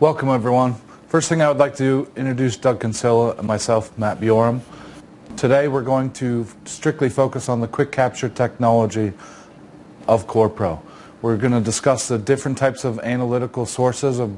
Welcome everyone. First thing I would like to introduce Doug Kinsella and myself, Matt Bjorum. Today we're going to strictly focus on the QuickCapture technology of CorePro. We're going to discuss the different types of analytical sources of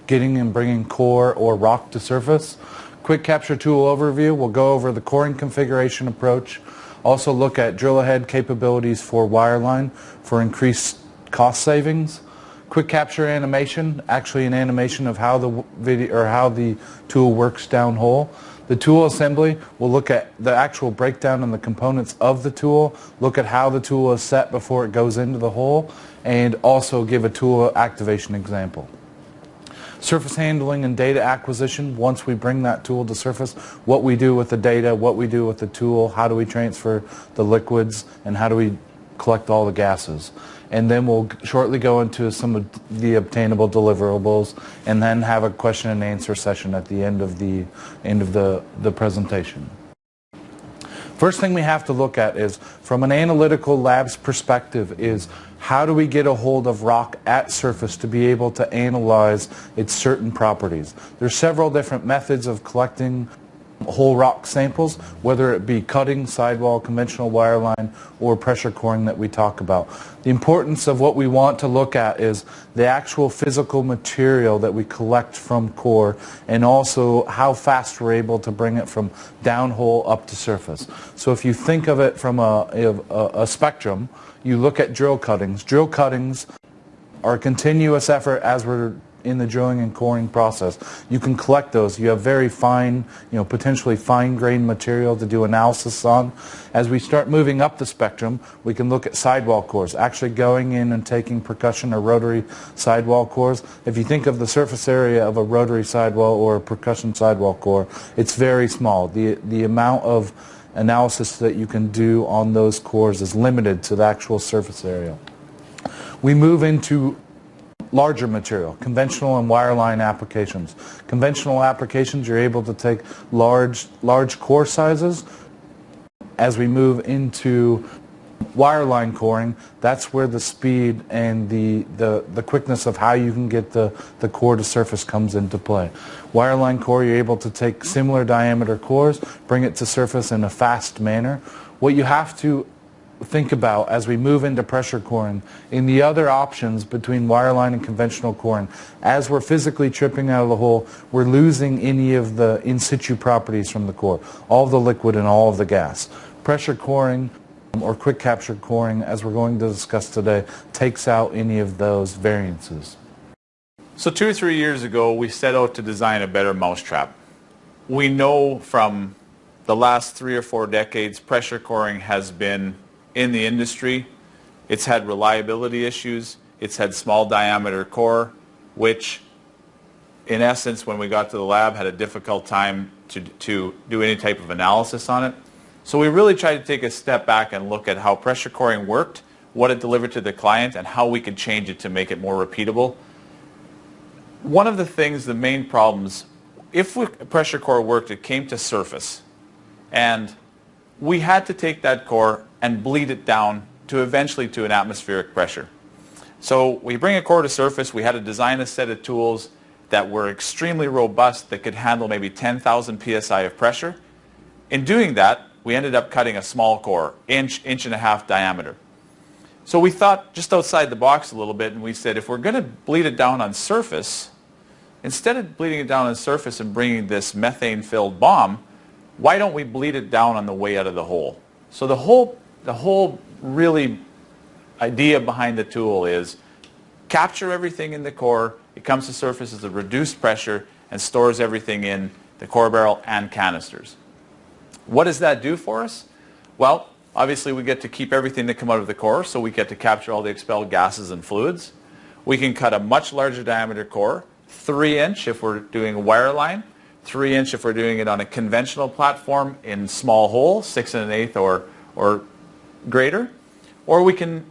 getting and bringing core or rock to surface. QuickCapture tool overview, we'll go over the coring configuration approach, also look at drill ahead capabilities for wireline for increased cost savings. QuickCapture animation, actually an animation of how the video or how the tool works downhole. The tool assembly, we'll look at the actual breakdown and the components of the tool, look at how the tool is set before it goes into the hole, and also give a tool activation example. Surface handling and data acquisition, once we bring that tool to surface, what we do with the data, what we do with the tool, how do we transfer the liquids, and how do we collect all the gases. And then we'll shortly go into some of the obtainable deliverables and then have a question and answer session at the end of the presentation. First thing we have to look at is, from an analytical lab's perspective, is how do we get a hold of rock at surface to be able to analyze its certain properties. There's several different methods of collecting whole rock samples, whether it be cutting, sidewall, conventional wireline, or pressure coring that we talk about. The importance of what we want to look at is the actual physical material that we collect from core, and also how fast we're able to bring it from downhole up to surface. So if you think of it from a spectrum, you look at drill cuttings. Drill cuttings are a continuous effort as we're in the drilling and coring process. You can collect those. You have very fine, potentially fine-grained material to do analysis on. As we start moving up the spectrum, we can look at sidewall cores, actually going in and taking percussion or rotary sidewall cores. If you think of the surface area of a rotary sidewall or a percussion sidewall core, it's very small. The amount of analysis that you can do on those cores is limited to the actual surface area. We move into larger material, conventional and wireline applications. Conventional applications, you're able to take large core sizes. As we move into wireline coring, that's where the speed and the quickness of how you can get the core to surface comes into play. Wireline core, you're able to take similar diameter cores, bring it to surface in a fast manner. What you have to think about as we move into pressure coring, in the other options between wireline and conventional coring, as we're physically tripping out of the hole, we're losing any of the in situ properties from the core, all of the liquid and all of the gas. Pressure coring or QuickCapture coring, as we're going to discuss today, takes out any of those variances. So 2 or 3 years ago, we set out to design a better mousetrap. We know from the last 3 or 4 decades, pressure coring has been in the industry. It's had reliability issues. It's had small diameter core, which in essence, when we got to the lab, had a difficult time to do any type of analysis on it. So we really tried to take a step back and look at how pressure coring worked, what it delivered to the client, and how we could change it to make it more repeatable. One of the things, the main problems, if pressure core worked, it came to surface. And we had to take that core and bleed it down to eventually to an atmospheric pressure. So we bring a core to surface. We had to design a set of tools that were extremely robust that could handle maybe 10,000 psi of pressure. In doing that, we ended up cutting a small core, inch and a half diameter. So we thought just outside the box a little bit, and we said, if we're going to bleed it down on surface, instead of bleeding it down on surface and bringing this methane-filled bomb, why don't we bleed it down on the way out of the hole? So the whole really idea behind the tool is capture everything in the core, it comes to surface as a reduced pressure and stores everything in the core barrel and canisters. What does that do for us? Well, obviously we get to keep everything that come out of the core, so we get to capture all the expelled gases and fluids. We can cut a much larger diameter core, 3-inch if we're doing a wireline, 3-inch if we're doing it on a conventional platform in small hole, 6 1/8 or greater. Or we can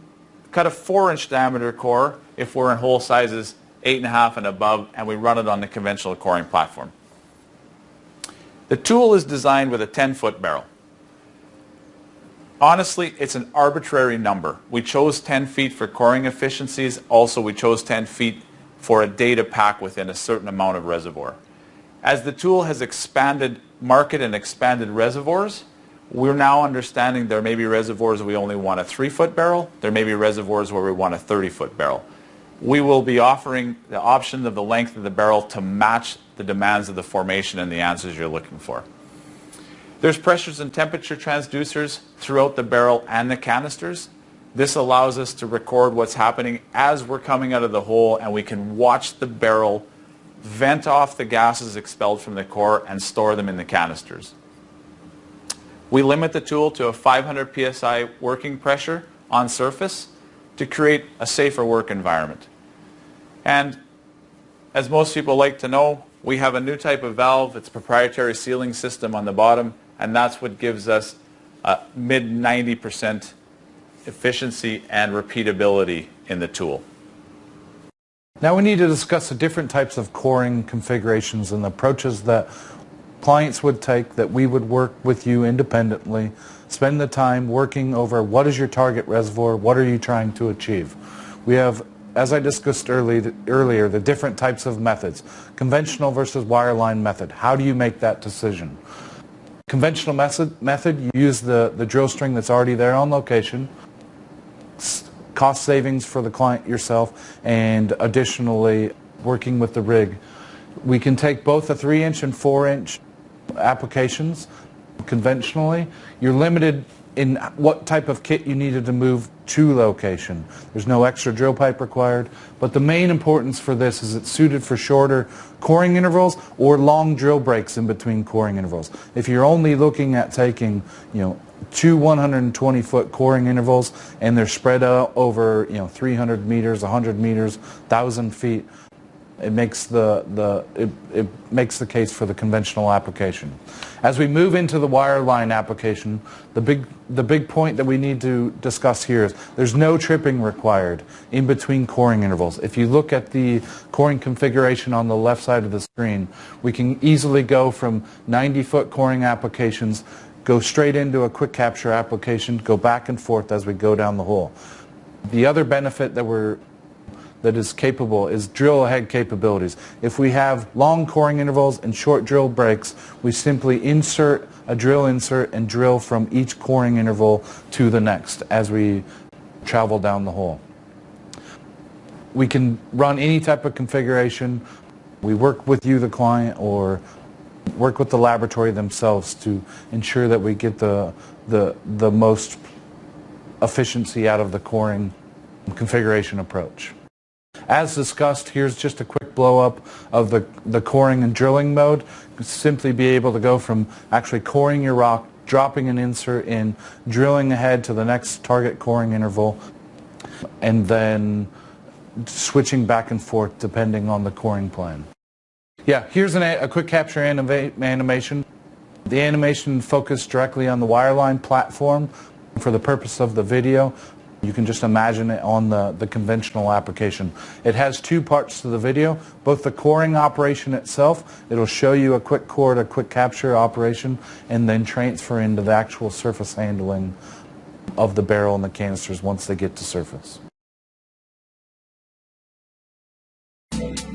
cut a 4-inch diameter core if we're in hole sizes 8.5 and above, and we run it on the conventional coring platform. The tool is designed with a 10-foot barrel. Honestly, it's an arbitrary number. We chose 10 feet for coring efficiencies. Also, we chose 10 feet for a day to pack within a certain amount of reservoir. As the tool has expanded market and expanded reservoirs, we're now understanding there may be reservoirs we only want a 3-foot barrel. There may be reservoirs where we want a 30-foot barrel. We will be offering the option of the length of the barrel to match the demands of the formation and the answers you're looking for. There's pressures and temperature transducers throughout the barrel and the canisters. This allows us to record what's happening as we're coming out of the hole, and we can watch the barrel vent off the gases expelled from the core and store them in the canisters. We limit the tool to a 500 psi working pressure on surface to create a safer work environment. And as most people like to know, we have a new type of valve. It's a proprietary sealing system on the bottom, and that's what gives us mid 90% efficiency and repeatability in the tool. Now we need to discuss the different types of coring configurations and approaches that clients would take, that we would work with you independently, spend the time working over what is your target reservoir, what are you trying to achieve. We have, as I discussed earlier, the different types of methods. Conventional versus wireline method. How do you make that decision? Conventional method, you use the drill string that's already there on location, cost savings for the client yourself, and additionally working with the rig. We can take both a 3-inch and 4-inch applications. Conventionally, you're limited in what type of kit you needed to move to location. There's no extra drill pipe required, but the main importance for this is it's suited for shorter coring intervals or long drill breaks in between coring intervals. If you're only looking at taking, two 120-foot coring intervals and they're spread out over 300 meters, 100 meters, 1,000 feet, it makes it makes the case for the conventional application. As we move into the wireline application, the big point that we need to discuss here is there's no tripping required in between coring intervals. If you look at the coring configuration on the left side of the screen, we can easily go from 90-foot coring applications, go straight into a QuickCapture application, go back and forth as we go down the hole. The other benefit that is capable is drill ahead capabilities. If we have long coring intervals and short drill breaks, we simply insert a drill insert and drill from each coring interval to the next as we travel down the hole. We can run any type of configuration. We work with you, the client, or work with the laboratory themselves to ensure that we get the most efficiency out of the coring configuration approach. As discussed, here's just a quick blow-up of the coring and drilling mode. Simply be able to go from actually coring your rock, dropping an insert in, drilling ahead to the next target coring interval, and then switching back and forth depending on the coring plan. Yeah, here's a QuickCapture animation. The animation focused directly on the wireline platform for the purpose of the video. You can just imagine it on the conventional application. It has two parts to the video, both the coring operation itself, it'll show you a quick core to QuickCapture operation, and then transfer into the actual surface handling of the barrel and the canisters once they get to surface.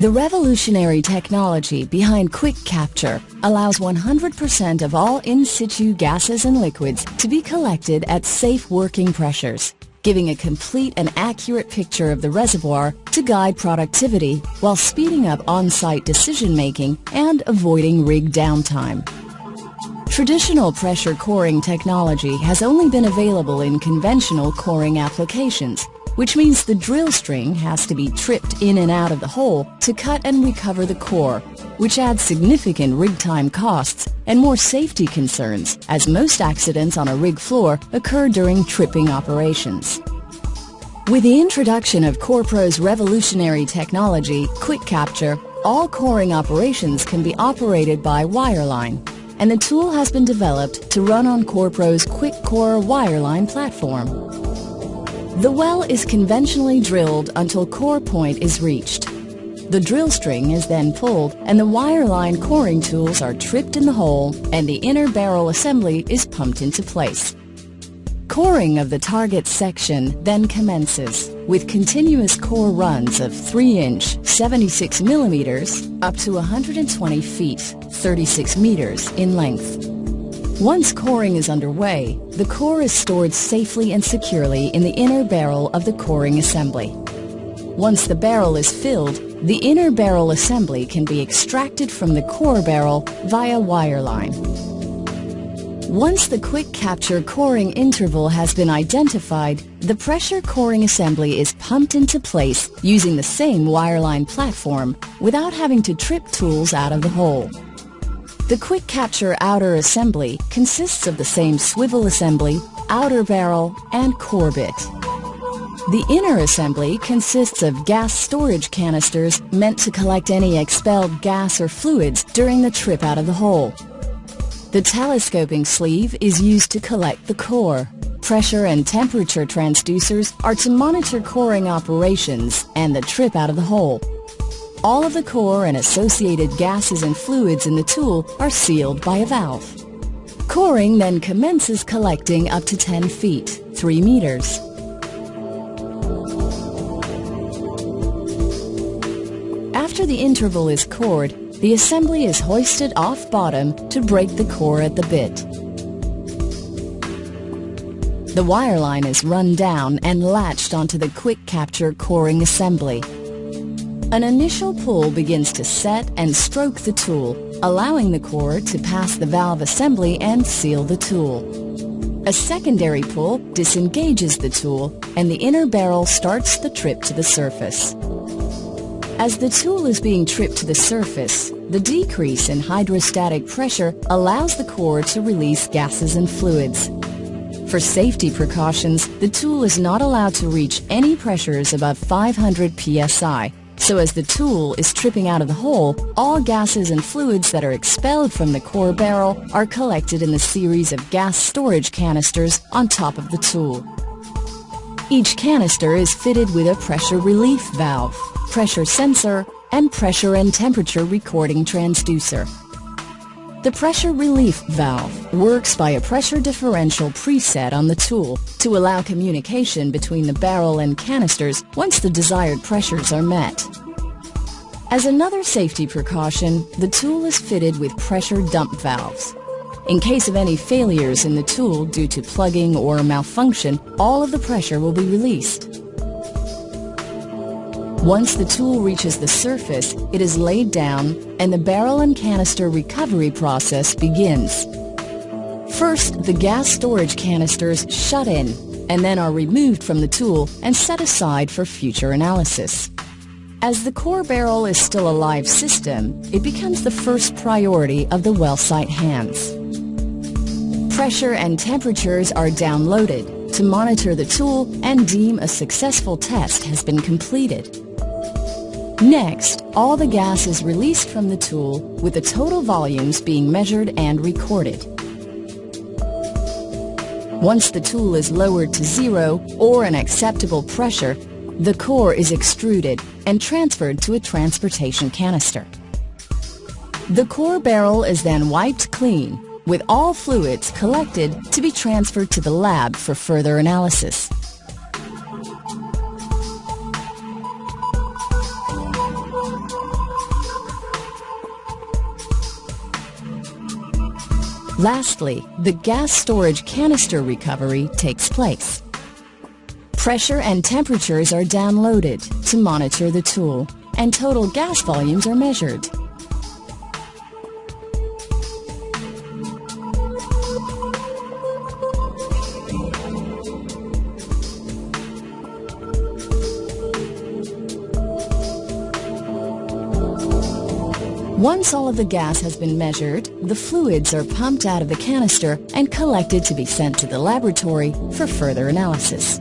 The revolutionary technology behind QuickCapture allows 100% of all in-situ gases and liquids to be collected at safe working pressures, giving a complete and accurate picture of the reservoir to guide productivity while speeding up on-site decision-making and avoiding rig downtime. Traditional pressure coring technology has only been available in conventional coring applications, which means the drill string has to be tripped in and out of the hole to cut and recover the core, which adds significant rig time costs and more safety concerns, as most accidents on a rig floor occur during tripping operations. With the introduction of CorePro's revolutionary technology, QuickCapture, all coring operations can be operated by wireline, and the tool has been developed to run on CorePro's QuickCore wireline platform. The well is conventionally drilled until core point is reached. The drill string is then pulled and the wireline coring tools are tripped in the hole and the inner barrel assembly is pumped into place. Coring of the target section then commences with continuous core runs of 3-inch 76 millimeters up to 120 feet 36 meters in length. Once coring is underway, the core is stored safely and securely in the inner barrel of the coring assembly. Once the barrel is filled, the inner barrel assembly can be extracted from the core barrel via wireline. Once the QuickCapture coring interval has been identified, the pressure coring assembly is pumped into place using the same wireline platform without having to trip tools out of the hole. The QuickCapture outer assembly consists of the same swivel assembly, outer barrel, and core bit. The inner assembly consists of gas storage canisters meant to collect any expelled gas or fluids during the trip out of the hole. The telescoping sleeve is used to collect the core. Pressure and temperature transducers are to monitor coring operations and the trip out of the hole. All of the core and associated gases and fluids in the tool are sealed by a valve. Coring then commences collecting up to 10 feet, 3 meters. After the interval is cored, the assembly is hoisted off bottom to break the core at the bit. The wireline is run down and latched onto the QuickCapture coring assembly. An initial pull begins to set and stroke the tool, allowing the core to pass the valve assembly and seal the tool. A secondary pull disengages the tool, and the inner barrel starts the trip to the surface. As the tool is being tripped to the surface, the decrease in hydrostatic pressure allows the core to release gases and fluids. For safety precautions, the tool is not allowed to reach any pressures above 500 psi, so as the tool is tripping out of the hole, all gases and fluids that are expelled from the core barrel are collected in the series of gas storage canisters on top of the tool. Each canister is fitted with a pressure relief valve, pressure sensor, and pressure and temperature recording transducer. The pressure relief valve works by a pressure differential preset on the tool to allow communication between the barrel and canisters once the desired pressures are met. As another safety precaution, the tool is fitted with pressure dump valves. In case of any failures in the tool due to plugging or malfunction, all of the pressure will be released. Once the tool reaches the surface, it is laid down and the barrel and canister recovery process begins. First, the gas storage canisters shut in and then are removed from the tool and set aside for future analysis. As the core barrel is still a live system, it becomes the first priority of the well site hands. Pressure and temperatures are downloaded to monitor the tool and deem a successful test has been completed. Next, all the gas is released from the tool with the total volumes being measured and recorded. Once the tool is lowered to 0 or an acceptable pressure, the core is extruded and transferred to a transportation canister. The core barrel is then wiped clean, with all fluids collected to be transferred to the lab for further analysis. Lastly, the gas storage canister recovery takes place. Pressure and temperatures are downloaded to monitor the tool, and total gas volumes are measured. Once all of the gas has been measured, the fluids are pumped out of the canister and collected to be sent to the laboratory for further analysis.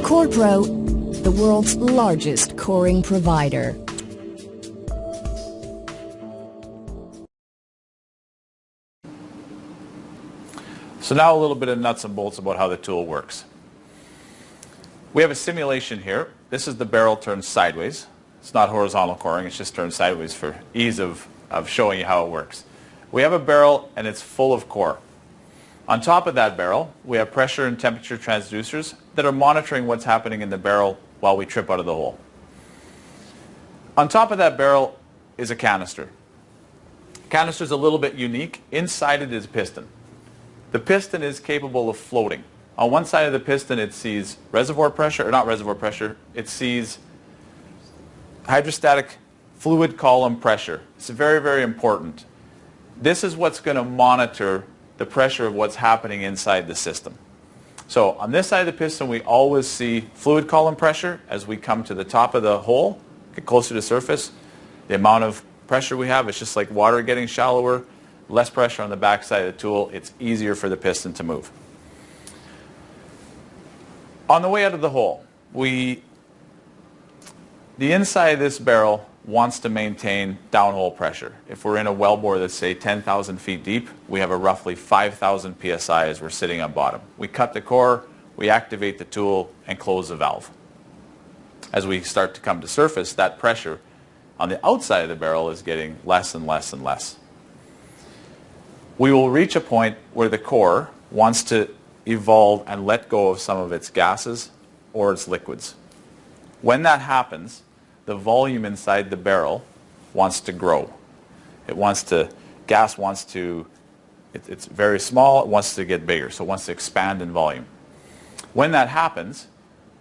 QuickCapture, the world's largest coring provider. So now a little bit of nuts and bolts about how the tool works. We have a simulation here. This is the barrel turned sideways. It's not horizontal coring, it's just turned sideways for ease of showing you how it works. We have a barrel and it's full of core. On top of that barrel, we have pressure and temperature transducers that are monitoring what's happening in the barrel while we trip out of the hole. On top of that barrel is a canister. Canister is a little bit unique. Inside it is a piston. The piston is capable of floating. On one side of the piston it sees reservoir pressure, or not reservoir pressure, it sees hydrostatic fluid column pressure. It's very, very important. This is what's going to monitor the pressure of what's happening inside the system. So on this side of the piston we always see fluid column pressure as we come to the top of the hole, get closer to the surface. The amount of pressure we have, it's just like water getting shallower, less pressure on the back side of the tool, it's easier for the piston to move. On the way out of the hole, the inside of this barrel wants to maintain downhole pressure. If we're in a wellbore that's say 10,000 feet deep, we have a roughly 5,000 psi as we're sitting on bottom. We cut the core, we activate the tool and close the valve. As we start to come to surface, that pressure on the outside of the barrel is getting less and less and less. We will reach a point where the core wants to evolve and let go of some of its gases or its liquids. When that happens, the volume inside the barrel wants to grow. Gas wants to, it's very small, it wants to get bigger, so it wants to expand in volume. When that happens,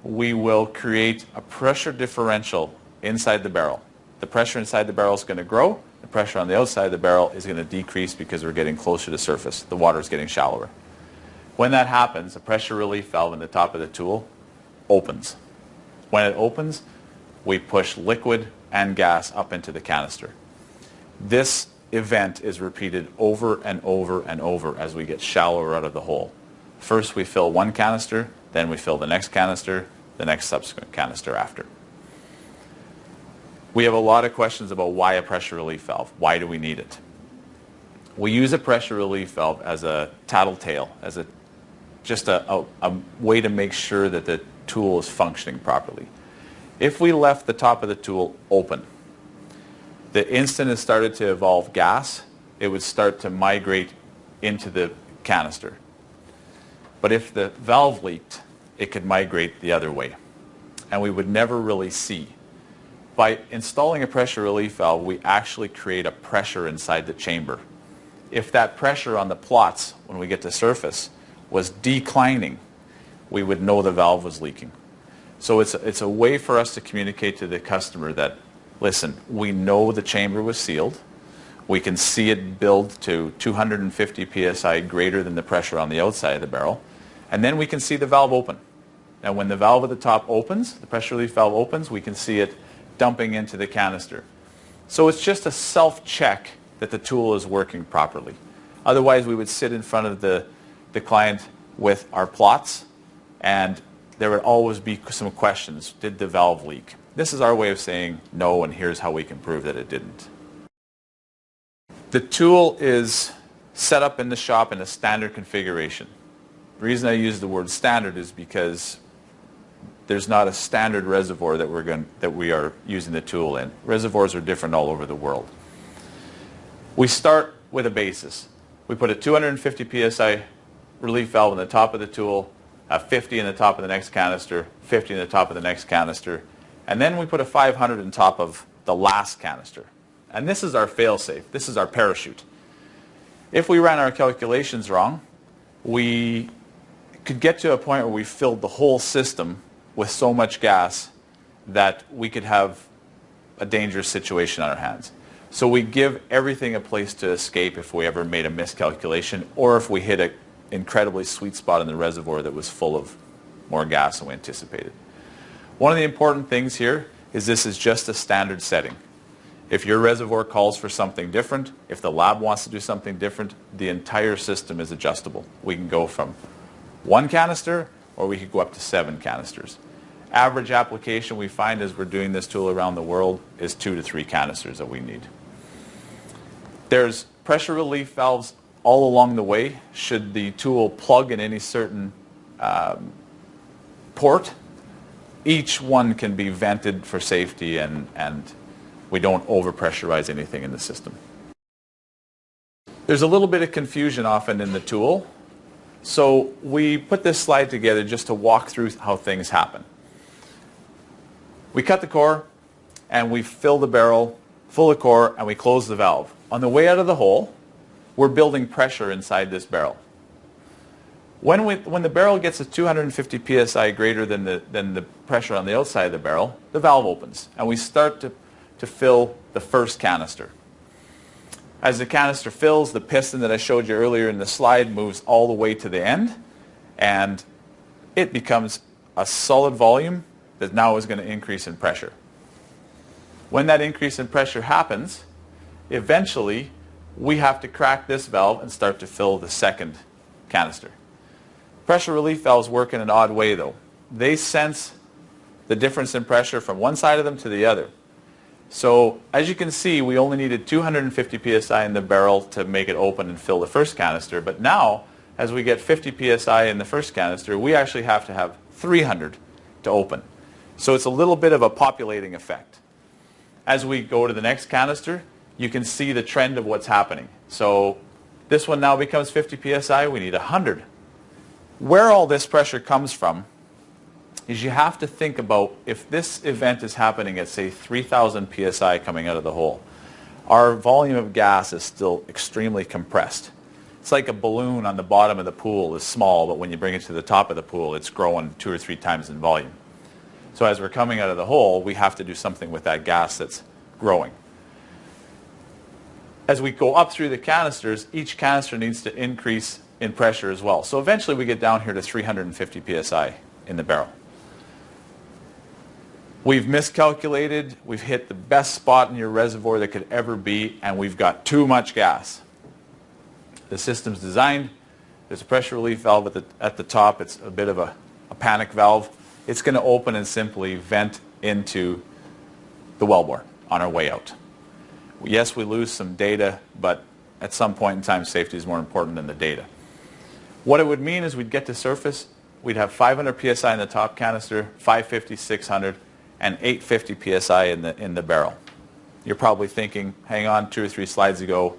we will create a pressure differential inside the barrel. The pressure inside the barrel is going to grow, the pressure on the outside of the barrel is going to decrease because we're getting closer to surface. The water is getting shallower. When that happens, the pressure relief valve in the top of the tool opens. When it opens, we push liquid and gas up into the canister. This event is repeated over and over and over as we get shallower out of the hole. First we fill one canister, then we fill the next canister, the next subsequent canister after. We have a lot of questions about why a pressure relief valve. Why do we need it? We use a pressure relief valve as a tattletale, as just a way to make sure that the tool is functioning properly. If we left the top of the tool open, the instant it started to evolve gas, it would start to migrate into the canister. But if the valve leaked, it could migrate the other way, and we would never really see. By installing a pressure relief valve, we actually create a pressure inside the chamber. If that pressure on the plots, when we get to surface, was declining, we would know the valve was leaking. So it's a way for us to communicate to the customer that, listen, we know the chamber was sealed. We can see it build to 250 psi greater than the pressure on the outside of the barrel. And then we can see the valve open. Now when the valve at the top opens, the pressure relief valve opens, we can see it dumping into the canister. So it's just a self-check that the tool is working properly. Otherwise we would sit in front of the client with our plots and there would always be some questions. Did the valve leak? This is our way of saying no, and here's how we can prove that it didn't. The tool is set up in the shop in a standard configuration. The reason I use the word standard is because there's not a standard reservoir that we are using the tool in. Reservoirs are different all over the world. We start with a basis. We put a 250 psi relief valve in the top of the tool, a 50 in the top of the next canister, 50 in the top of the next canister, and then we put a 500 on top of the last canister. And this is our fail-safe. This is our parachute. If we ran our calculations wrong, we could get to a point where we filled the whole system with so much gas that we could have a dangerous situation on our hands. So we give everything a place to escape if we ever made a miscalculation or if we hit an incredibly sweet spot in the reservoir that was full of more gas than we anticipated. One of the important things here is this is just a standard setting. If your reservoir calls for something different, if the lab wants to do something different, the entire system is adjustable. We can go from one canister or we could go up to 7 canisters. Average application we find as we're doing this tool around the world is 2 to 3 canisters that we need. There's pressure relief valves all along the way, should the tool plug in any certain port, each one can be vented for safety, and we don't overpressurize anything in the system. There's a little bit of confusion often in the tool, so we put this slide together just to walk through how things happen. We cut the core, and we fill the barrel full of core, and we close the valve. On the way out of the hole, we're building pressure inside this barrel. When the barrel gets to 250 psi greater than the pressure on the outside of the barrel, the valve opens, and we start to fill the first canister. As the canister fills, the piston that I showed you earlier in the slide moves all the way to the end, and it becomes a solid volume that now is going to increase in pressure. When that increase in pressure happens, eventually we have to crack this valve and start to fill the second canister. Pressure relief valves work in an odd way though. They sense the difference in pressure from one side of them to the other. So as you can see, we only needed 250 psi in the barrel to make it open and fill the first canister, but now as we get 50 psi in the first canister, we actually have to have 300 to open. So it's a little bit of a populating effect. As we go to the next canister, you can see the trend of what's happening. So this one now becomes 50 psi, we need 100. Where all this pressure comes from is you have to think about if this event is happening at, say, 3,000 psi coming out of the hole, our volume of gas is still extremely compressed. It's like a balloon on the bottom of the pool is small, but when you bring it to the top of the pool, it's growing 2 or 3 times in volume. So as we're coming out of the hole, we have to do something with that gas that's growing. As we go up through the canisters, each canister needs to increase in pressure as well. So eventually we get down here to 350 psi in the barrel. We've miscalculated, we've hit the best spot in your reservoir that could ever be, and we've got too much gas. The system's designed, there's a pressure relief valve at the top, it's a bit of a panic valve. It's going to open and simply vent into the wellbore on our way out. Yes, we lose some data, but at some point in time, safety is more important than the data. What it would mean is we'd get to surface, we'd have 500 psi in the top canister, 550, 600, and 850 psi in the barrel. You're probably thinking, hang on, 2 or 3 slides ago,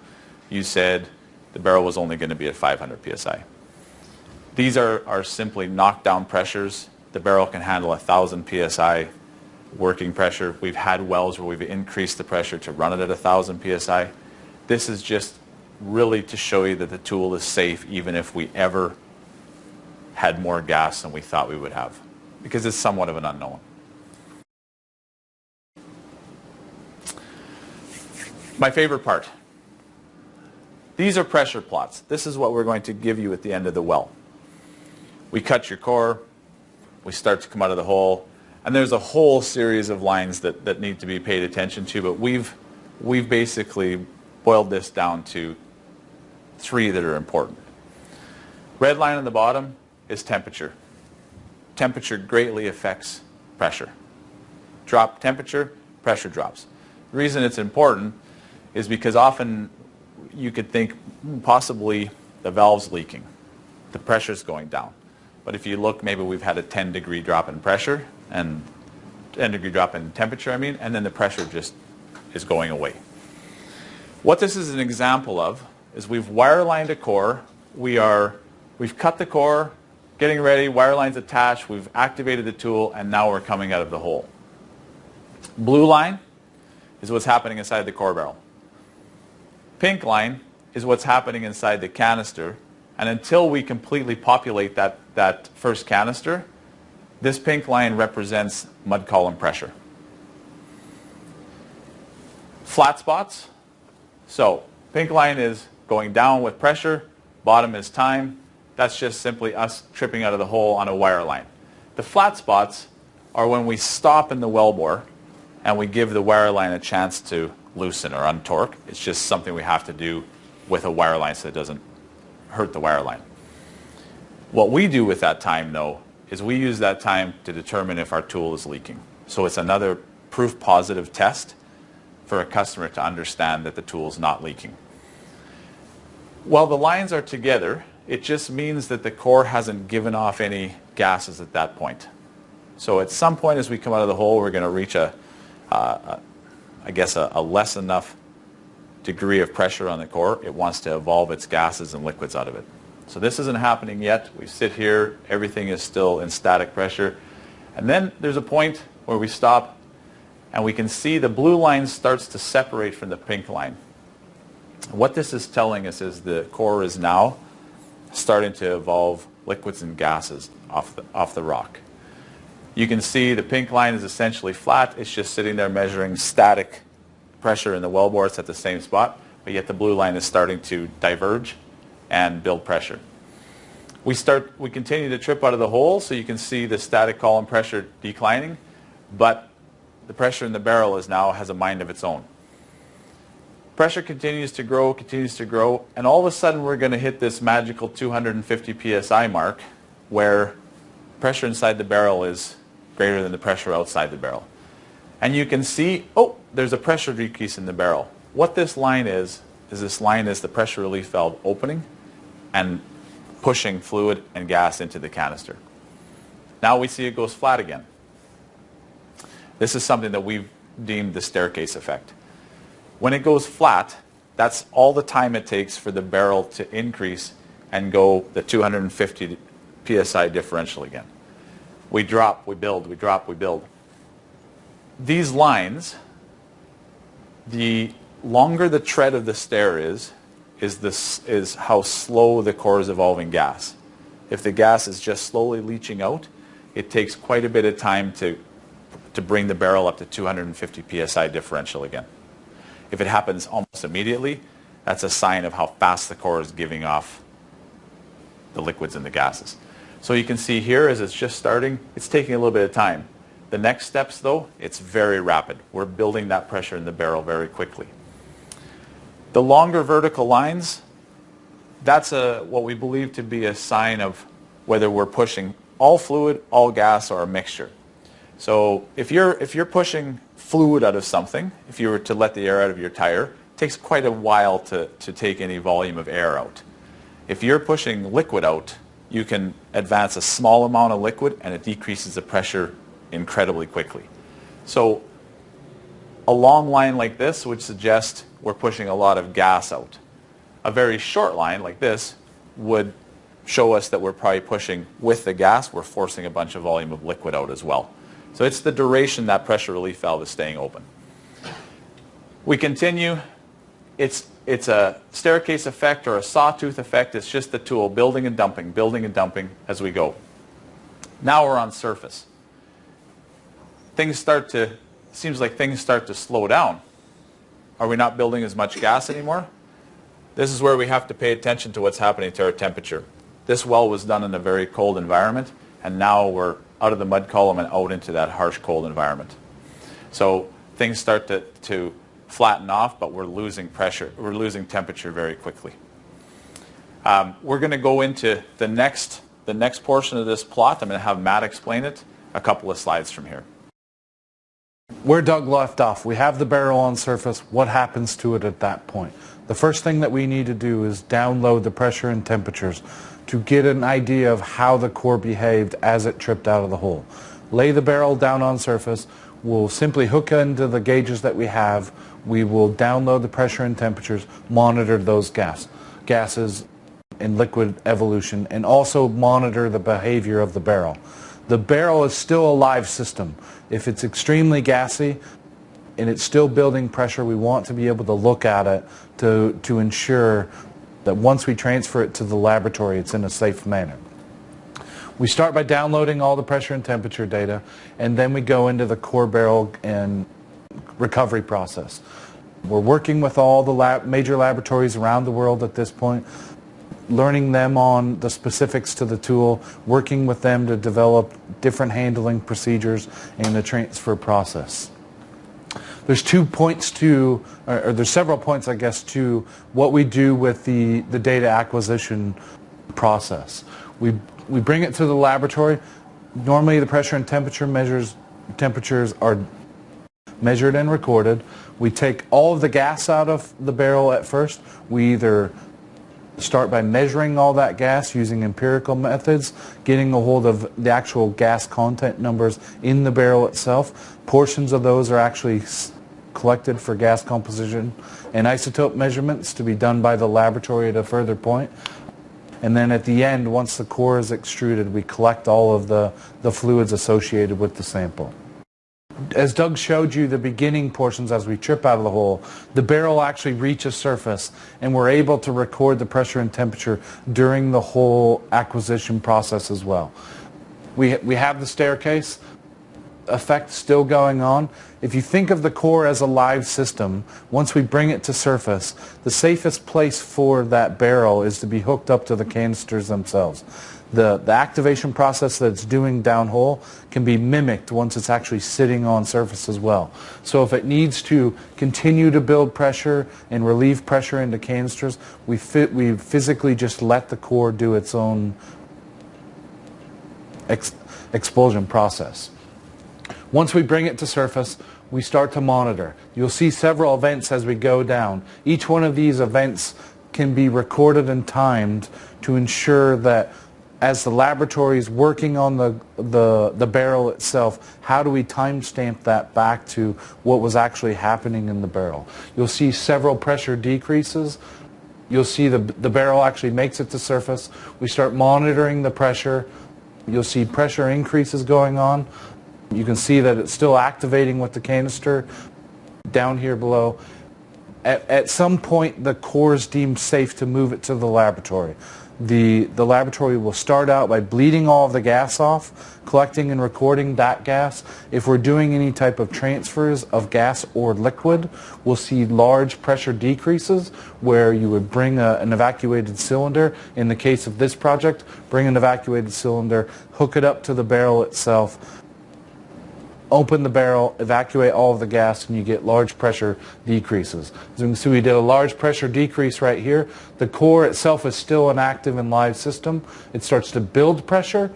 you said the barrel was only going to be at 500 psi. These are simply knockdown pressures. The barrel can handle 1,000 psi working pressure. We've had wells where we've increased the pressure to run it at 1,000 psi. This is just really to show you that the tool is safe even if we ever had more gas than we thought we would have, because it's somewhat of an unknown. My favorite part. These are pressure plots. This is what we're going to give you at the end of the well. We cut your core, we start to come out of the hole, and there's a whole series of lines that need to be paid attention to, but we've basically boiled this down to 3 that are important. Red line on the bottom is temperature. Temperature greatly affects pressure. Drop temperature, pressure drops. The reason it's important is because often you could think possibly the valve's leaking. The pressure's going down. But if you look, maybe we've had a 10-degree drop in pressure, and 10-degree drop in temperature, and then the pressure just is going away. What this is an example of is we've wirelined a core. We've cut the core, getting ready, wire lines attached, we've activated the tool, and now we're coming out of the hole. Blue line is what's happening inside the core barrel. Pink line is what's happening inside the canister, and until we completely populate that first canister, this pink line represents mud column pressure. Flat spots. So pink line is going down with pressure, bottom is time. That's just simply us tripping out of the hole on a wire line. The flat spots are when we stop in the wellbore and we give the wire line a chance to loosen or untorque. It's just something we have to do with a wire line so it doesn't hurt the wire line. What we do with that time, though, is we use that time to determine if our tool is leaking. So it's another proof positive test for a customer to understand that the tool is not leaking. While the lines are together, it just means that the core hasn't given off any gases at that point. So at some point as we come out of the hole, we're going to reach I guess a less enough degree of pressure on the core. It wants to evolve its gases and liquids out of it. So this isn't happening yet. We sit here, everything is still in static pressure. And then there's a point where we stop and we can see the blue line starts to separate from the pink line. What this is telling us is the core is now starting to evolve liquids and gases off the rock. You can see the pink line is essentially flat. It's just sitting there measuring static pressure in the wellbore. It's at the same spot, but yet the blue line is starting to diverge and build pressure. We continue to trip out of the hole, so you can see the static column pressure declining, but the pressure in the barrel has a mind of its own. Pressure continues to grow, and all of a sudden we're going to hit this magical 250 psi mark where pressure inside the barrel is greater than the pressure outside the barrel. And you can see, oh, there's a pressure decrease in the barrel. What this line is the pressure relief valve opening and pushing fluid and gas into the canister. Now we see it goes flat again. This is something that we've deemed the staircase effect. When it goes flat, that's all the time it takes for the barrel to increase and go the 250 psi differential again. We drop, we build, we drop, we build. These lines, the longer the tread of the stair is how slow the core is evolving gas. If the gas is just slowly leaching out, it takes quite a bit of time to bring the barrel up to 250 psi differential again. If it happens almost immediately, that's a sign of how fast the core is giving off the liquids and the gases. So you can see here as it's just starting, it's taking a little bit of time. The next steps though, it's very rapid. We're building that pressure in the barrel very quickly. The longer vertical lines, that's what we believe to be a sign of whether we're pushing all fluid, all gas, or a mixture. So if you're pushing fluid out of something, if you were to let the air out of your tire, it takes quite a while to take any volume of air out. If you're pushing liquid out, you can advance a small amount of liquid and it decreases the pressure incredibly quickly. So a long line like this would suggest we're pushing a lot of gas out. A very short line like this would show us that we're probably pushing with the gas, we're forcing a bunch of volume of liquid out as well. So it's the duration that pressure relief valve is staying open. We continue. It's a staircase effect or a sawtooth effect. It's just the tool building and dumping as we go. Now we're on surface. Seems like things start to slow down. Are we not building as much gas anymore? This is where we have to pay attention to what's happening to our temperature. This well was done in a very cold environment, and now we're out of the mud column and out into that harsh cold environment. So things start to flatten off, but we're losing pressure, we're losing temperature very quickly. We're going to go into the next portion of this plot. I'm going to have Matt explain it a couple of slides from here. Where Doug left off, we have the barrel on surface. What happens to it at that point? The first thing that we need to do is download the pressure and temperatures to get an idea of how the core behaved as it tripped out of the hole. Lay the barrel down on surface. We'll simply hook into the gauges that we have. We will download the pressure and temperatures, monitor those gases and liquid evolution, and also monitor the behavior of the barrel. The barrel is still a live system. If it's extremely gassy and it's still building pressure, we want to be able to look at it to ensure that once we transfer it to the laboratory, it's in a safe manner. We start by downloading all the pressure and temperature data, and then we go into the core barrel and recovery process. We're working with all the major laboratories around the world at this point, learning them on the specifics to the tool, working with them to develop different handling procedures in the transfer process. There's there's several points, I guess, to what we do with the data acquisition process. We bring it to the laboratory. Normally the pressure and temperatures are measured and recorded. We take all of the gas out of the barrel at first. We either start by measuring all that gas using empirical methods, getting a hold of the actual gas content numbers in the barrel itself. Portions of those are actually collected for gas composition and isotope measurements to be done by the laboratory at a further point. And then at the end, once the core is extruded, we collect all of the fluids associated with the sample. As Doug showed you the beginning portions as we trip out of the hole, the barrel actually reaches surface and we're able to record the pressure and temperature during the whole acquisition process as well. We have the staircase effect still going on. If you think of the core as a live system, once we bring it to surface, the safest place for that barrel is to be hooked up to the canisters themselves. The activation process that it's doing downhole can be mimicked once it's actually sitting on surface as well. So if it needs to continue to build pressure and relieve pressure into canisters, we physically just let the core do its own expulsion process. Once we bring it to surface, we start to monitor. You'll see several events as we go down. Each one of these events can be recorded and timed to ensure that as the laboratory is working on the barrel itself, how do we timestamp that back to what was actually happening in the barrel? You'll see several pressure decreases. You'll see the barrel actually makes it to surface. We start monitoring the pressure. You'll see pressure increases going on. You can see that it's still activating with the canister down here below. At some point, the core is deemed safe to move it to the laboratory. The laboratory will start out by bleeding all of the gas off, collecting and recording that gas. If we're doing any type of transfers of gas or liquid, we'll see large pressure decreases where you would bring an evacuated cylinder. In the case of this project, bring an evacuated cylinder, hook it up to the barrel itself, open the barrel, evacuate all of the gas, and you get large pressure decreases. As you can see, we did a large pressure decrease right here. The core itself is still an active and live system. It starts to build pressure.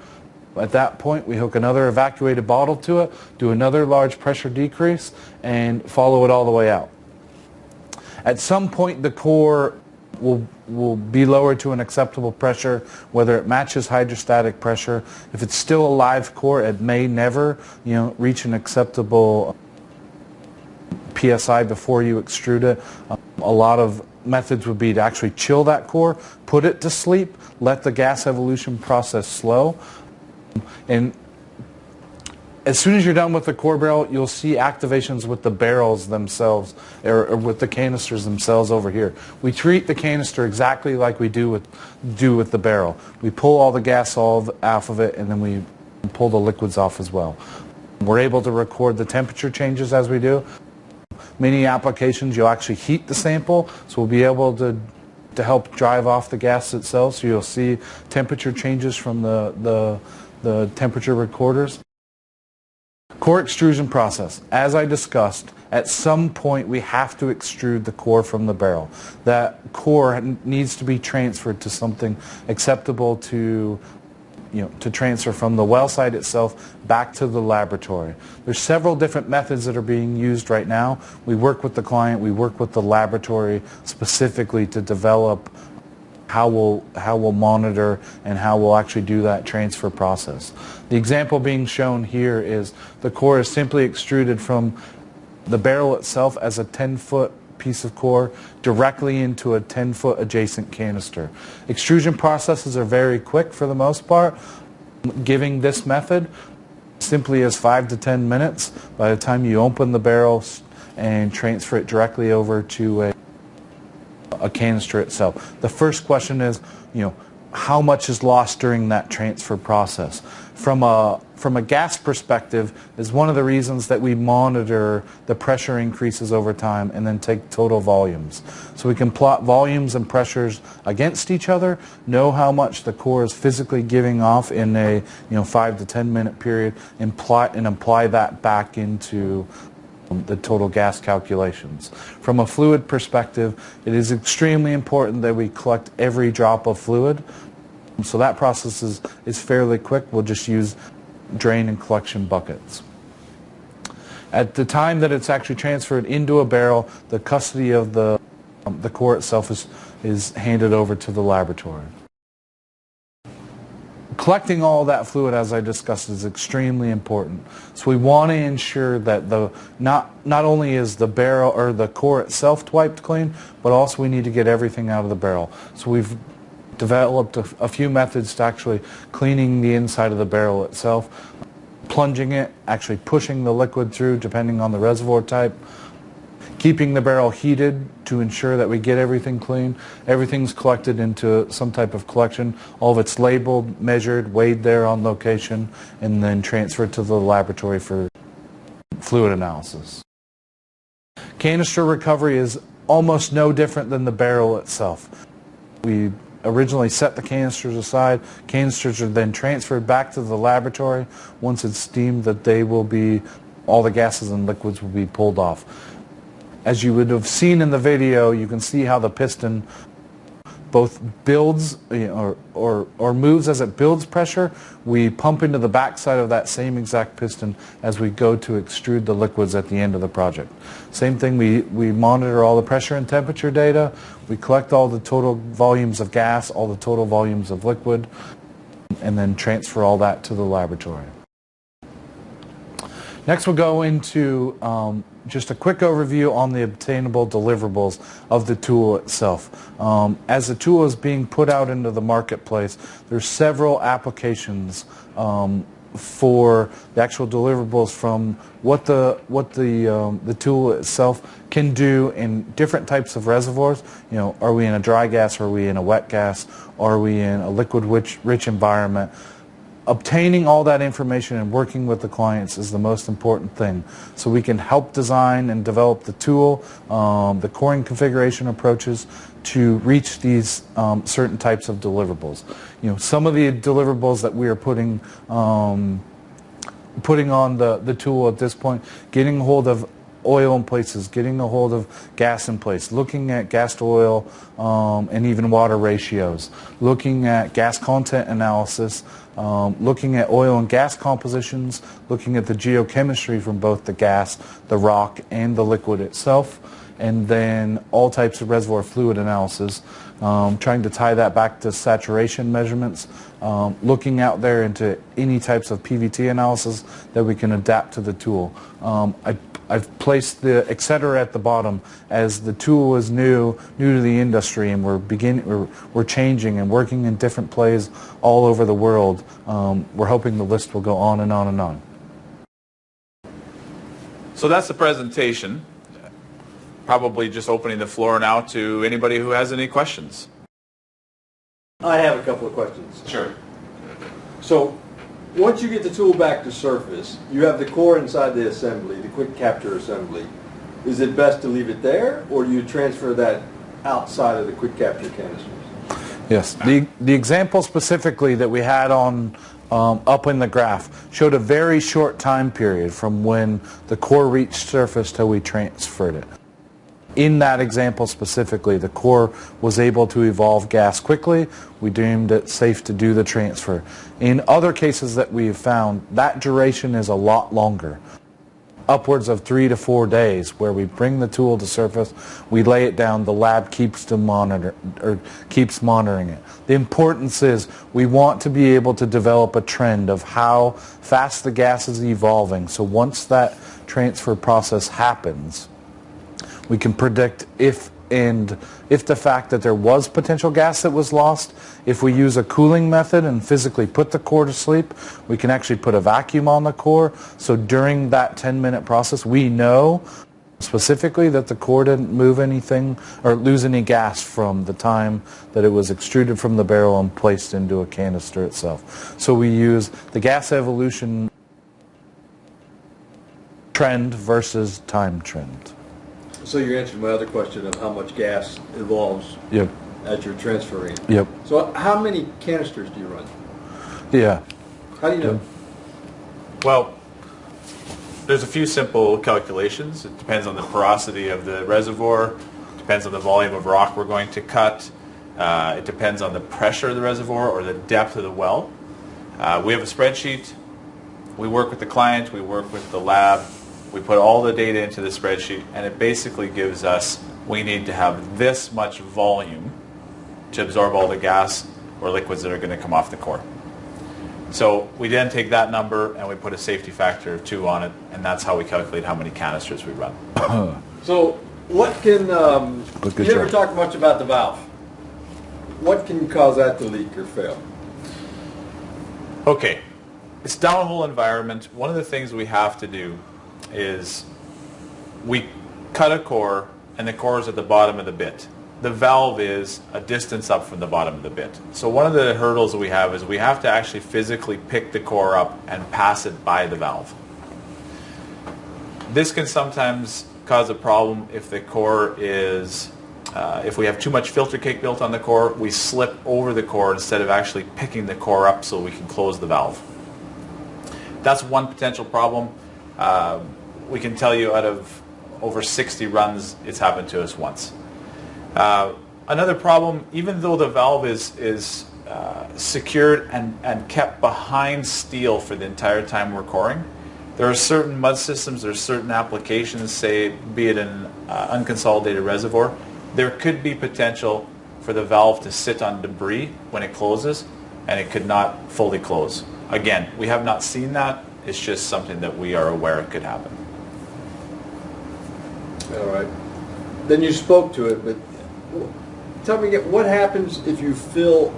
At that point, we hook another evacuated bottle to it, do another large pressure decrease, and follow it all the way out. At some point, the core will be lowered to an acceptable pressure, whether it matches hydrostatic pressure. If it's still a live core, it may never, reach an acceptable PSI before you extrude it. A lot of methods would be to actually chill that core, put it to sleep, let the gas evolution process slow, and as soon as you're done with the core barrel, you'll see activations with the barrels themselves, or with the canisters themselves over here. We treat the canister exactly like we do with the barrel. We pull all the gas off of it, and then we pull the liquids off as well. We're able to record the temperature changes as we do. Many applications, you'll actually heat the sample, so we'll be able to help drive off the gas itself. So you'll see temperature changes from the temperature recorders. Core extrusion process. As I discussed, at some point we have to extrude the core from the barrel. That core needs to be transferred to something acceptable to transfer from the well site itself back to the laboratory. There's several different methods that are being used right now. We work with the client, we work with the laboratory specifically to develop how we'll monitor and how we'll actually do that transfer process. The example being shown here is the core is simply extruded from the barrel itself as a 10-foot piece of core directly into a 10-foot adjacent canister. Extrusion processes are very quick for the most part. Giving this method simply is 5 to 10 minutes by the time you open the barrel and transfer it directly over to a canister itself. The first question is, how much is lost during that transfer process? From a gas perspective, is one of the reasons that we monitor the pressure increases over time and then take total volumes. So we can plot volumes and pressures against each other, know how much the core is physically giving off in a 5 to 10 minute period, and apply that back into the total gas calculations. From a fluid perspective, it is extremely important that we collect every drop of fluid. So that process is fairly quick. We'll just use drain and collection buckets. At the time that it's actually transferred into a barrel, the custody of the core itself is handed over to the laboratory. Collecting all that fluid, as I discussed, is extremely important. So we want to ensure that not only is the barrel or the core itself wiped clean, but also we need to get everything out of the barrel. So we've developed a few methods to actually cleaning the inside of the barrel itself, plunging it, actually pushing the liquid through depending on the reservoir type, keeping the barrel heated to ensure that we get everything clean. Everything's collected into some type of collection. All of it's labeled, measured, weighed there on location, and then transferred to the laboratory for fluid analysis. Canister recovery is almost no different than the barrel itself. We originally set the canisters aside. Canisters are then transferred back to the laboratory. Once it's steamed, that all the gases and liquids will be pulled off. As you would have seen in the video, you can see how the piston both builds or moves as it builds pressure. We pump into the backside of that same exact piston as we go to extrude the liquids at the end of the project. Same thing, we monitor all the pressure and temperature data. We collect all the total volumes of gas, all the total volumes of liquid, and then transfer all that to the laboratory. Next we'll go into just a quick overview on the obtainable deliverables of the tool itself. As the tool is being put out into the marketplace, there's several applications for the actual deliverables from what the tool itself can do in different types of reservoirs. Are we in a dry gas? Are we in a wet gas? Are we in a liquid-rich environment? Obtaining all that information and working with the clients is the most important thing. So we can help design and develop the tool, the coring configuration approaches to reach these certain types of deliverables. Some of the deliverables that we are putting on the tool at this point, getting a hold of oil in places, getting a hold of gas in place, looking at gas to oil and even water ratios, looking at gas content analysis, looking at oil and gas compositions, looking at the geochemistry from both the gas, the rock, and the liquid itself, and then all types of reservoir fluid analysis, trying to tie that back to saturation measurements, looking out there into any types of PVT analysis that we can adapt to the tool. I've placed the etc. at the bottom as the tool is new to the industry, and we're changing and working in different plays all over the world. We're hoping the list will go on and on and on. So that's the presentation. Probably just opening the floor now to anybody who has any questions. I have a couple of questions. Sure. So, once you get the tool back to surface, you have the core inside the assembly, the QuickCapture assembly. Is it best to leave it there, or do you transfer that outside of the QuickCapture canisters? Yes. The example specifically that we had on up in the graph showed a very short time period from when the core reached surface till we transferred it. In that example specifically, the core was able to evolve gas quickly. We deemed it safe to do the transfer. In other cases that we've found, that duration is a lot longer, upwards of 3 to 4 days, where we bring the tool to surface, we lay it down, the lab keeps monitoring it. The importance is we want to be able to develop a trend of how fast the gas is evolving. So once that transfer process happens, we can predict if the fact that there was potential gas that was lost. If we use a cooling method and physically put the core to sleep, we can actually put a vacuum on the core. So during that 10-minute process, we know specifically that the core didn't move anything or lose any gas from the time that it was extruded from the barrel and placed into a canister itself. So we use the gas evolution trend versus time trend. So you're answering my other question of how much gas evolves as you're transferring. Yep. So how many canisters do you run? Yeah. How do you know? Well, there's a few simple calculations. It depends on the porosity of the reservoir, depends on the volume of rock we're going to cut, it depends on the pressure of the reservoir or the depth of the well. We have a spreadsheet. We work with the client, we work with the lab. We put all the data into the spreadsheet, and it basically gives us, we need to have this much volume to absorb all the gas or liquids that are going to come off the core. So we then take that number and we put a safety factor of 2 on it, and that's how we calculate how many canisters we run. So what can, you never job. talked much about the valve. What can cause that to leak or fail? Okay, it's downhole environment. One of the things we have to do is we cut a core, and the core is at the bottom of the bit. The valve is a distance up from the bottom of the bit. So one of the hurdles that we have is we have to actually physically pick the core up and pass it by the valve. This can sometimes cause a problem if the core is, if we have too much filter cake built on the core, we slip over the core instead of actually picking the core up so we can close the valve. That's one potential problem. We can tell you out of over 60 runs, it's happened to us once. Another problem, even though the valve is secured and kept behind steel for the entire time we're coring, there are certain mud systems, there are certain applications, say, be it an unconsolidated reservoir, there could be potential for the valve to sit on debris when it closes, and it could not fully close. Again, we have not seen that. It's just something that we are aware could happen. All right. Then you spoke to it, but tell me again, what happens if you fill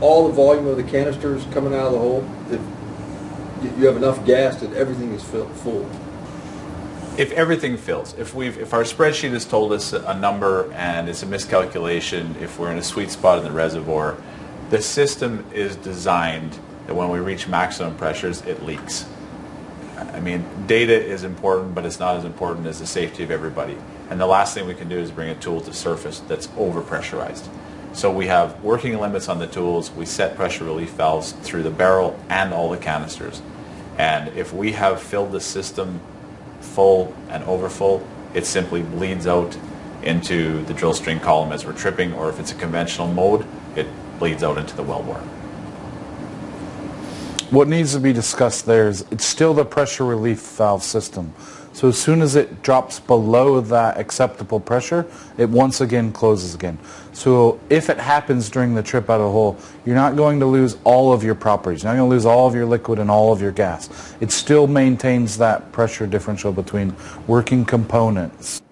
all the volume of the canisters coming out of the hole? If you have enough gas that everything is full? If everything fills, if our spreadsheet has told us a number and it's a miscalculation, if we're in a sweet spot in the reservoir, the system is designed that when we reach maximum pressures, it leaks. I mean, data is important, but it's not as important as the safety of everybody. And the last thing we can do is bring a tool to surface that's over-pressurized. So we have working limits on the tools. We set pressure relief valves through the barrel and all the canisters. And if we have filled the system full and overfull, it simply bleeds out into the drill string column as we're tripping, or if it's a conventional mode, it bleeds out into the wellbore. What needs to be discussed there is it's still the pressure relief valve system. So as soon as it drops below that acceptable pressure, it once again closes again. So if it happens during the trip out of the hole, you're not going to lose all of your properties. You're not going to lose all of your liquid and all of your gas. It still maintains that pressure differential between working components.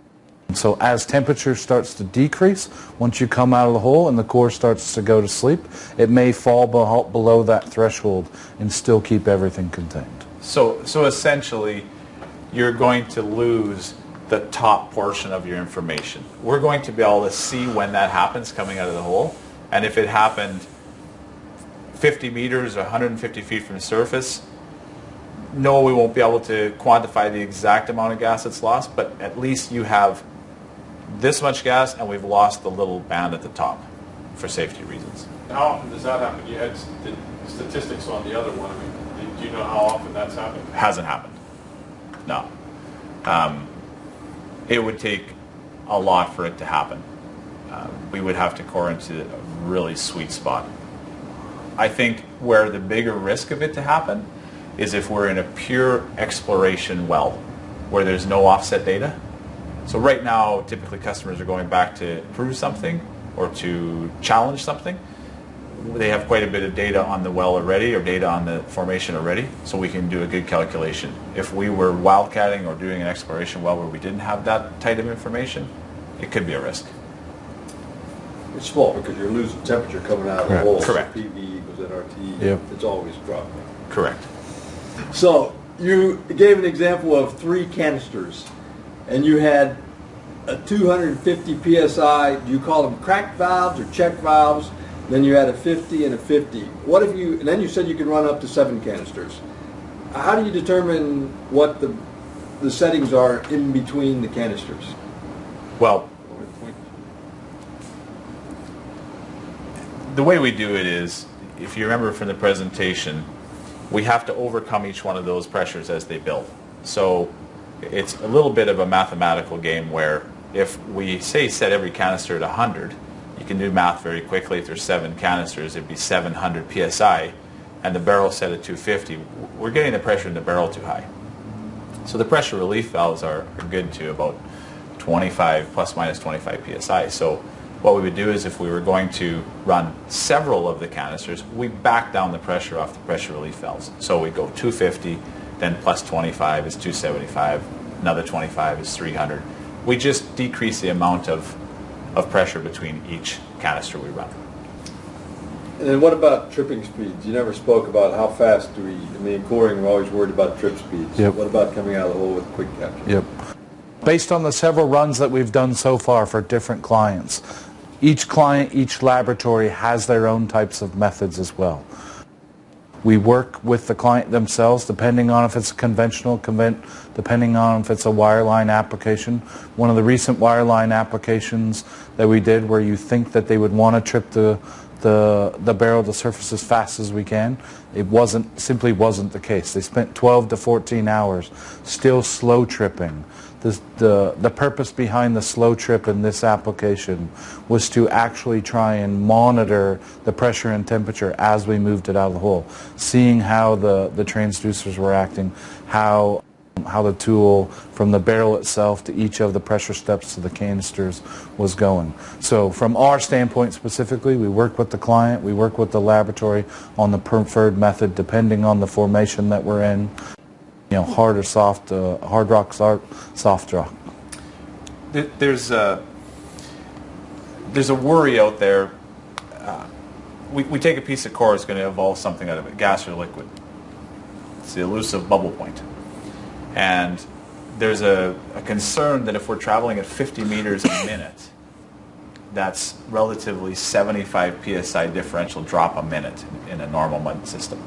So as temperature starts to decrease, once you come out of the hole and the core starts to go to sleep, it may fall below that threshold and still keep everything contained. So essentially, you're going to lose the top portion of your information. We're going to be able to see when that happens coming out of the hole, and if it happened 50 meters or 150 feet from the surface, no, we won't be able to quantify the exact amount of gas that's lost, but at least you have this much gas and we've lost the little band at the top for safety reasons. How often does that happen? You had statistics on the other one. I mean, do you know how often that's happened? Hasn't happened. No. It would take a lot for it to happen. We would have to core into a really sweet spot. I think where the bigger risk of it to happen is if we're in a pure exploration well where there's no offset data. So right now, typically customers are going back to prove something or to challenge something. They have quite a bit of data on the well already or data on the formation already, so we can do a good calculation. If we were wildcatting or doing an exploration well where we didn't have that type of information, it could be a risk. It's small because you're losing temperature coming out of the Correct. hole. Correct. So PV equals nRT. Yep. It's always dropping. Correct. So you gave an example of 3 canisters, and you had a 250 psi. Do you call them cracked valves or check valves? Then you had a 50 and a 50. What if you? And then you said you can run up to 7 canisters. How do you determine what the settings are in between the canisters? Well, the way we do it is, if you remember from the presentation, we have to overcome each one of those pressures as they build. So it's a little bit of a mathematical game where if we say set every canister at 100, you can do math very quickly. If there's 7 canisters, it'd be 700 psi, and the barrel set at 250. We're getting the pressure in the barrel too high. So the pressure relief valves are good to about 25, plus minus 25 psi. So What we would do is if we were going to run several of the canisters, we back down the pressure off the pressure relief valves. So we go 250, then plus 25 is 275, another 25 is 300. We just decrease the amount of pressure between each canister we run. And then what about tripping speeds? You never spoke about how fast do we, I mean, coring, we're always worried about trip speeds. Yep. What about coming out of the hole with QuickCapture? Yep. Based on the several runs that we've done so far for different clients, each client, each laboratory has their own types of methods as well. We work with the client themselves, depending on if it's conventional, depending on if it's a wireline application. One of the recent wireline applications that we did where you think that they would want to trip the barrel to surface as fast as we can, it simply wasn't the case. They spent 12 to 14 hours still slow tripping. The purpose behind the slow trip in this application was to actually try and monitor the pressure and temperature as we moved it out of the hole, seeing how the transducers were acting, how the tool from the barrel itself to each of the pressure steps to the canisters was going. So from our standpoint specifically, we work with the client, we work with the laboratory on the preferred method depending on the formation that we're in. You know, hard or soft, hard rock, soft rock. There's a worry out there. We take a piece of core, it's going to evolve something out of it, gas or liquid. It's the elusive bubble point. And there's a concern that if we're traveling at 50 meters a minute, that's relatively 75 psi differential drop a minute in a normal mud system.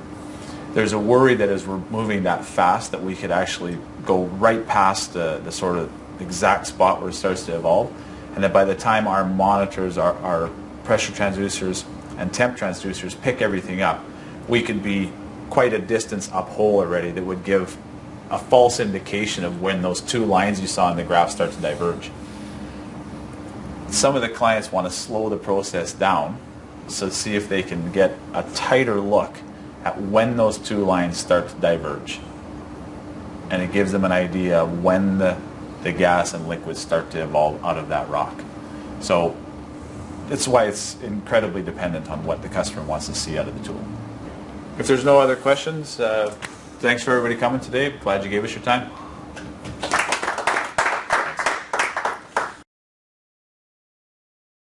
There's a worry that as we're moving that fast that we could actually go right past the sort of exact spot where it starts to evolve, and that by the time our monitors, our pressure transducers and temp transducers pick everything up, we could be quite a distance uphole already that would give a false indication of when those two lines you saw in the graph start to diverge. Some of the clients want to slow the process down so see if they can get a tighter look at when those two lines start to diverge. And it gives them an idea of when the gas and liquids start to evolve out of that rock. So that's why it's incredibly dependent on what the customer wants to see out of the tool. If there's no other questions, thanks for everybody coming today. Glad you gave us your time.